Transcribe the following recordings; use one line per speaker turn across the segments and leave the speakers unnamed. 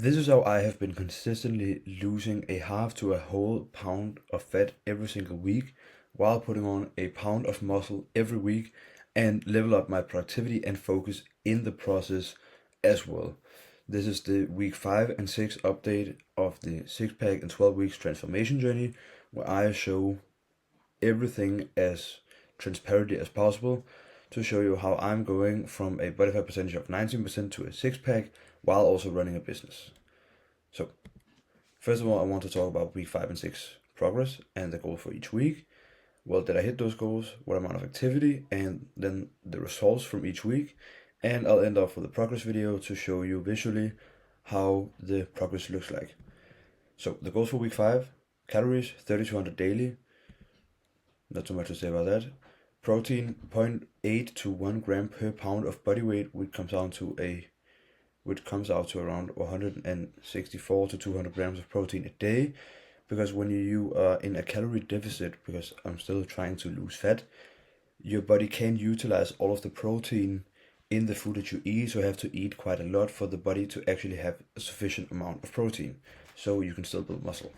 This is how I have been consistently losing a half to a whole pound of fat every single week while putting on a pound of muscle every week and level up my productivity and focus in the process as well. This is the week 5 and 6 update of the 6 pack and 12 weeks transformation journey where I show everything as transparently as possible to show you how I'm going from a body fat percentage of 19% to a 6 pack while also running a business. So, first of all, I want to talk about week 5 and 6 progress and the goal for each week. Well, did I hit those goals? What amount of activity? And then the results from each week. And I'll end off with a progress video to show you visually how the progress looks like. So, the goals for week 5 calories 3200 daily. Not too much to say about that. Protein 0.8 to 1 gram per pound of body weight, which comes out to around 164 to 200 grams of protein a day. Because when you are in a calorie deficit, because I'm still trying to lose fat, your body can't utilize all of the protein in the food that you eat, so you have to eat quite a lot for the body to actually have a sufficient amount of protein, so you can still build muscle.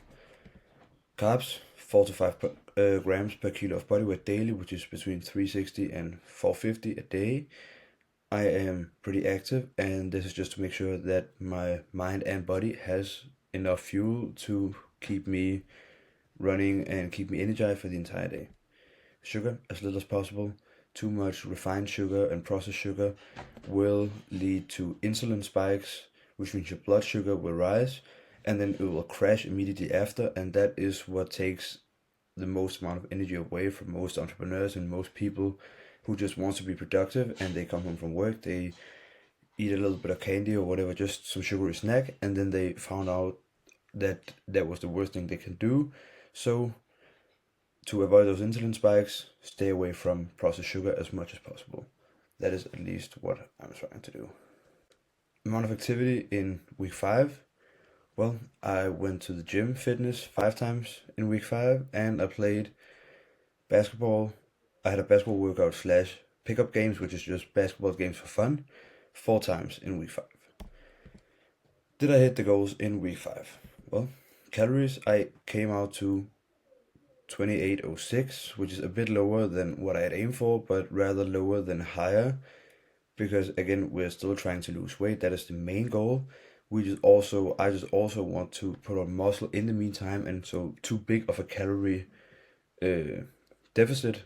Carbs 4 to 5 grams per kilo of body weight daily, which is between 360 and 450 a day. I am pretty active, and this is just to make sure that my mind and body has enough fuel to keep me running and keep me energized for the entire day. Sugar as little as possible. Too much refined sugar and processed sugar will lead to insulin spikes, which means your blood sugar will rise and then it will crash immediately after, and that is what takes the most amount of energy away from most entrepreneurs and most people who just want to be productive, and they come home from work, they eat a little bit of candy or whatever, just some sugary snack, and then they found out that that was the worst thing they can do. So to avoid those insulin spikes, stay away from processed sugar as much as possible. That is at least what I'm trying to do. Amount of activity in week 5. Well, I went to the gym fitness 5 times in week 5, and I played basketball. I had a basketball workout slash pickup games, which is just basketball games for fun, 4 times in week 5. Did I hit the goals in week 5? Well, calories, I came out to 2806, which is a bit lower than what I had aimed for, but rather lower than higher, because again, we're still trying to lose weight. That is the main goal. I just also want to put on muscle in the meantime, and so too big of a calorie deficit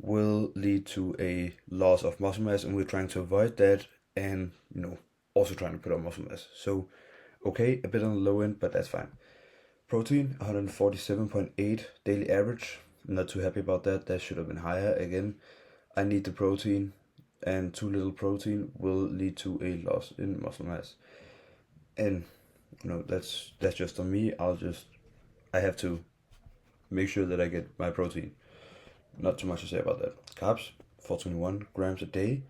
will lead to a loss of muscle mass, and we're trying to avoid that, and also trying to put on muscle mass. So okay, a bit on the low end, but that's fine. Protein 147.8 daily average. I'm not too happy about that. That should have been higher. Again, I need the protein, and too little protein will lead to a loss in muscle mass. And that's just on me. I have to make sure that I get my protein. Not too much to say about that. Carbs 421 grams a day,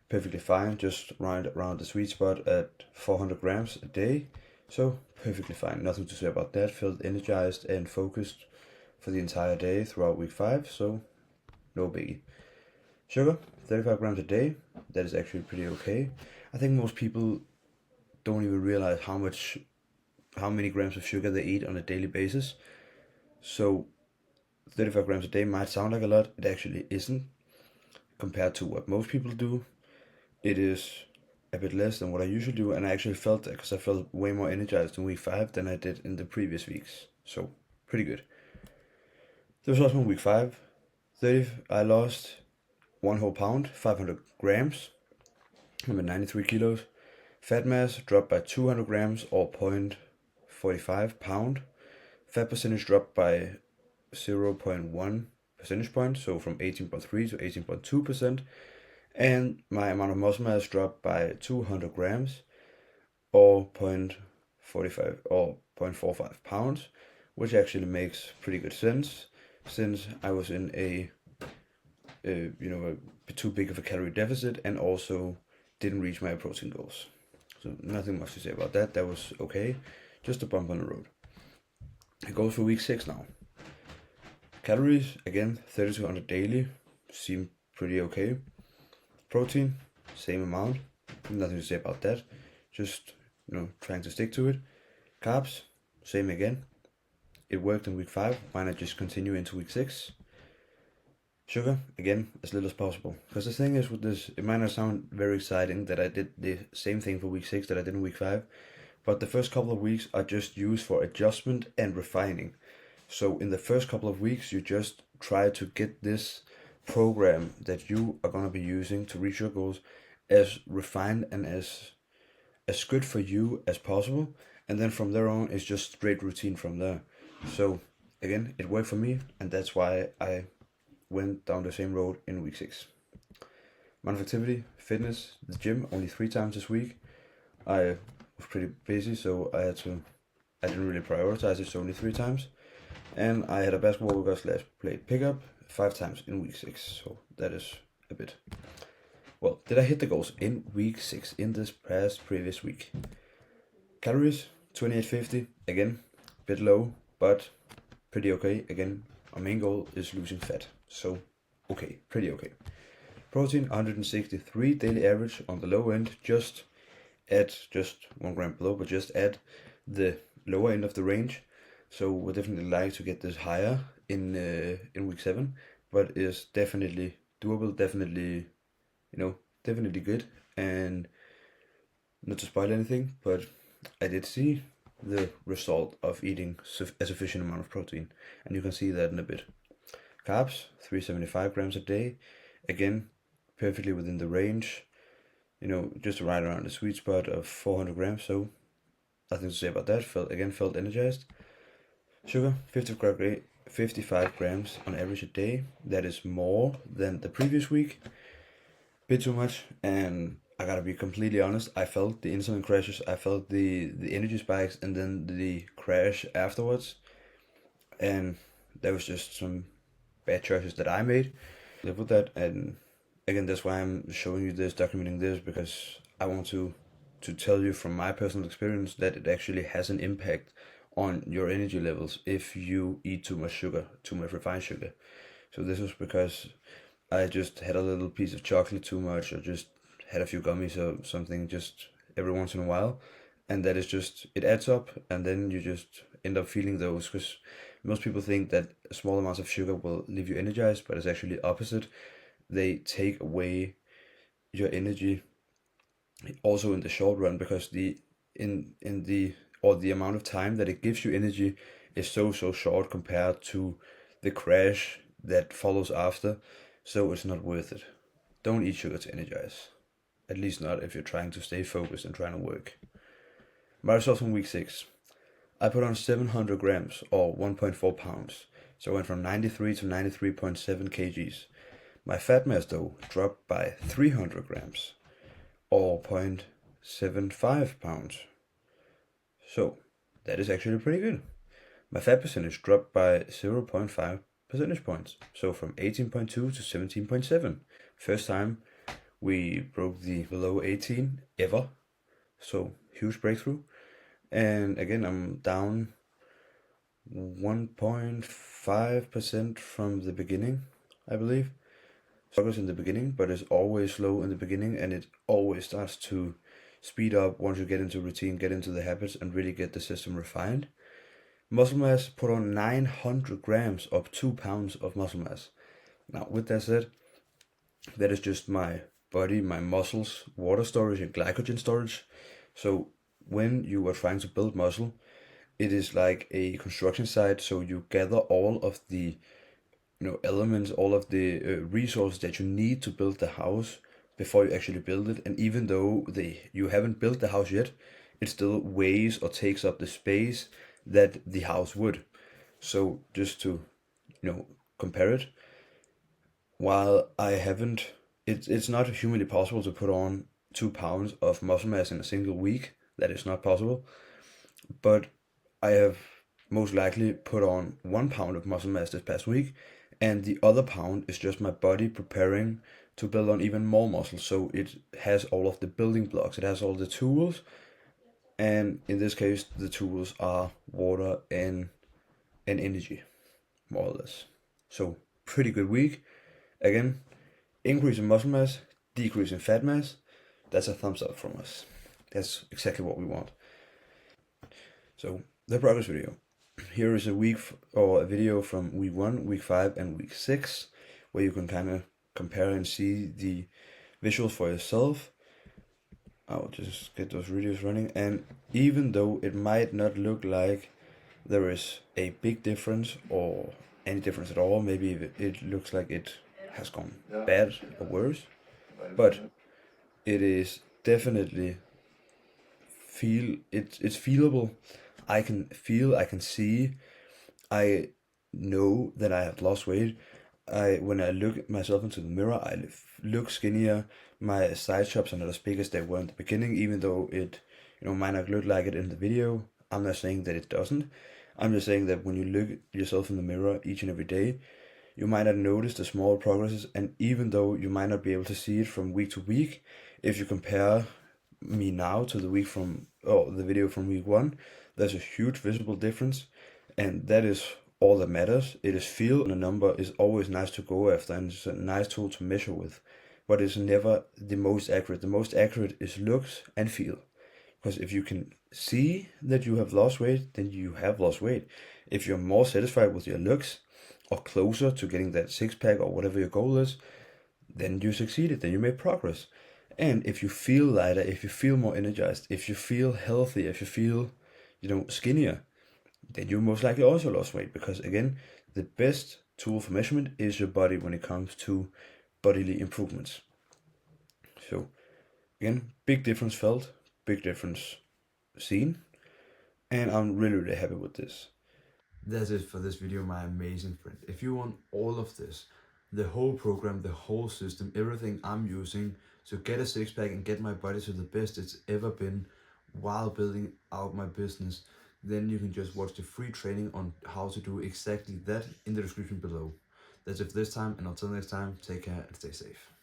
perfectly fine. Just right around the sweet spot at 400 grams a day. So perfectly fine. Nothing to say about that. Felt energized and focused for the entire day throughout week 5. So no biggie. Sugar 35 grams a day. That is actually pretty okay. I think most people don't even realize how many grams of sugar they eat on a daily basis. So 35 grams a day might sound like a lot. It actually isn't. Compared to what most people do, it is a bit less than what I usually do, and I actually felt that because I felt way more energized in week 5 than I did in the previous weeks. So pretty good. The results from week 5. I lost 1 whole pound, 500 grams. I'm at 93 kilos. Fat mass dropped by 200 grams or 0.45 pound. Fat percentage dropped by 0.1 percentage point, so from 18.3 to 18.2%. And my amount of muscle mass dropped by 200 grams or 0.45 or 0.45 pounds, which actually makes pretty good sense since I was in a too big of a calorie deficit and also didn't reach my protein goals. So nothing much to say about that. That was okay. Just a bump on the road. It goes for week 6 now. Calories, again, 3200 daily. Seem pretty okay. Protein, same amount. Nothing to say about that. Just trying to stick to it. Carbs, same again. It worked in week 5. Why not just continue into week 6? Sugar, again, as little as possible. Because the thing is with this, it might not sound very exciting that I did the same thing for week 6 that I did in week 5. But the first couple of weeks are just used for adjustment and refining. So in the first couple of weeks, you just try to get this program that you are going to be using to reach your goals as refined and as good for you as possible. And then from there on, it's just straight routine from there. So again, it worked for me, and that's why I went down the same road in week 6. Amount of activity, fitness, the gym, only 3 times this week. I was pretty busy, so I didn't really prioritize it, so only 3 times. And I had a basketball workout / played pickup 5 times in week 6, so that is a bit. Well, did I hit the goals in week 6 in this previous week? Calories, 2850, again, bit low, but pretty okay. Again, our main goal is losing fat, so okay, pretty okay. Protein, 163 daily average on the low end, just 1 gram below, but just at the lower end of the range. So we definitely like to get this higher in week 7, but it's definitely doable, definitely good. And not to spoil anything, but I did see the result of eating a sufficient amount of protein, and you can see that in a bit. Carbs, 375 grams a day, again, perfectly within the range, just right around the sweet spot of 400 grams, so nothing to say about that. Felt energized. Sugar, 55 grams on average a day. That is more than the previous week. Bit too much, and I gotta be completely honest, I felt the insulin crashes, I felt the energy spikes, and then the crash afterwards. And there was just some bad choices that I made. Live with that, and again, that's why I'm showing you this, documenting this, because I want to tell you from my personal experience that it actually has an impact on your energy levels if you eat too much sugar, too much refined sugar. So this was because I just had a little piece of chocolate too much, or just had a few gummies or something just every once in a while, and that is just, it adds up, and then you just end up feeling those, because most people think that small amounts of sugar will leave you energized, but it's actually opposite. They take away your energy also in the short run, because the amount of time that it gives you energy is so short compared to the crash that follows after, so it's not worth it. Don't eat sugar to energize, at least not if you're trying to stay focused and trying to work. My results from week 6, I put on 700 grams or 1.4 pounds, so I went from 93 to 93.7 kgs. My fat mass though dropped by 300 grams or 0.75 pounds. So that is actually pretty good. My fat percentage dropped by 0.5 percentage points, so from 18.2 to 17.7. First time we broke the below 18 ever, so huge breakthrough. And again, I'm down 1.5% from the beginning, I believe. Struggles in the beginning, but it's always slow in the beginning, and it always starts to speed up once you get into routine, get into the habits, and really get the system refined. Muscle mass, put on 900 grams of 2 pounds of muscle mass. Now, with that said, that is just my body, my muscles, water storage, and glycogen storage. So when you are trying to build muscle, it is like a construction site. So you gather all of the elements, all of the resources that you need to build the house before you actually build it. And even though you haven't built the house yet, it still weighs or takes up the space that the house would. So just to compare it, while I haven't, it's not humanly possible to put on 2 pounds of muscle mass in a single week. That is not possible. But I have most likely put on 1 pound of muscle mass this past week, and the other pound is just my body preparing to build on even more muscle. So it has all of the building blocks, it has all the tools, and in this case the tools are water and energy, more or less. So pretty good week. Again, increase in muscle mass, decrease in fat mass. That's a thumbs up from us. That's exactly what we want. So the progress video. Here is a or a video from week 1, week 5, and week 6, where you can kind of compare and see the visuals for yourself. I'll just get those videos running, and even though it might not look like there is a big difference or any difference at all, maybe it looks like it has gone bad or worse, but it is definitely it's feelable. I can see, I know that I have lost weight. When I look at myself into the mirror, I look skinnier. My side chops are not as big as they were in the beginning, even though it, might not look like it in the video. I'm not saying that it doesn't. I'm just saying that when you look at yourself in the mirror each and every day, you might not notice the small progresses, and even though you might not be able to see it from week to week, if you compare me now to the video from week 1, there's a huge visible difference, and that is all that matters. It is feel, and a number is always nice to go after, and it's a nice tool to measure with, but it's never the most accurate. The most accurate is looks and feel. Because if you can see that you have lost weight, then you have lost weight. If you're more satisfied with your looks or closer to getting that six pack or whatever your goal is, then you succeeded, then you made progress. And if you feel lighter, if you feel more energized, if you feel healthy, if you feel, skinnier, then you most likely also lost weight. Because again, the best tool for measurement is your body when it comes to bodily improvements. So again, big difference felt, big difference seen, and I'm really, really happy with this. That's it for this video, my amazing friend. If you want all of this, the whole program, the whole system, everything I'm using to get a six pack and get my body to the best it's ever been while building out my business, then you can just watch the free training on how to do exactly that in the description below. That's it for this time, and until next time, take care and stay safe.